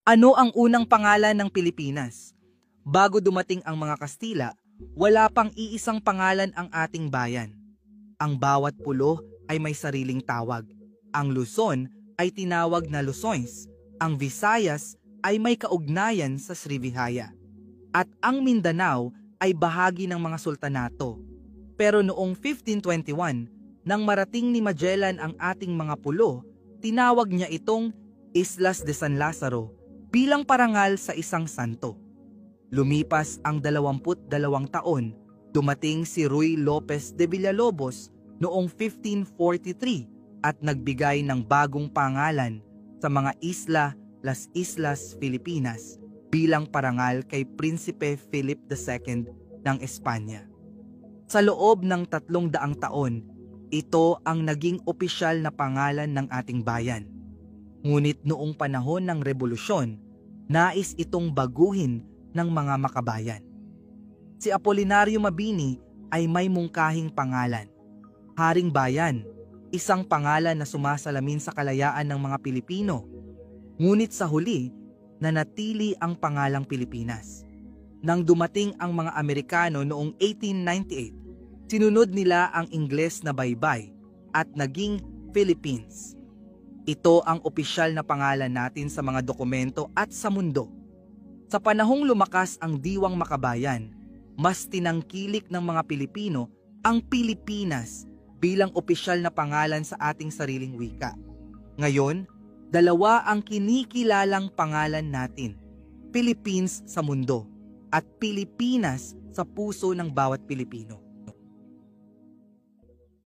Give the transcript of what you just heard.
Ano ang unang pangalan ng Pilipinas? Bago dumating ang mga Kastila, wala pang iisang pangalan ang ating bayan. Ang bawat pulo ay may sariling tawag. Ang Luzon ay tinawag na Lusones. Ang Visayas ay may kaugnayan sa Srivijaya. At ang Mindanao ay bahagi ng mga sultanato. Pero noong 1521, nang marating ni Magellan ang ating mga pulo, tinawag niya itong Islas de San Lazaro bilang parangal sa isang santo. Lumipas ang 22 taon, dumating si Ruy Lopez de Villalobos noong 1543 at nagbigay ng bagong pangalan sa mga isla, Las Islas Filipinas bilang parangal kay Prinsipe Philip II ng Espanya. Sa loob ng 300 taon, ito ang naging opisyal na pangalan ng ating bayan. Ngunit noong panahon ng Rebolusyon, nais itong baguhin ng mga makabayan. Si Apolinario Mabini ay may mungkahing pangalan, Haring Bayan, isang pangalan na sumasalamin sa kalayaan ng mga Pilipino. Ngunit sa huli, nanatili ang pangalang Pilipinas. Nang dumating ang mga Amerikano noong 1898, sinunod nila ang Ingles na baybay at naging Philippines. Ito ang opisyal na pangalan natin sa mga dokumento at sa mundo. Sa panahong lumakas ang diwang makabayan, mas tinangkilik ng mga Pilipino ang Pilipinas bilang opisyal na pangalan sa ating sariling wika. Ngayon, dalawa ang kinikilalang pangalan natin, Philippines sa mundo at Pilipinas sa puso ng bawat Pilipino.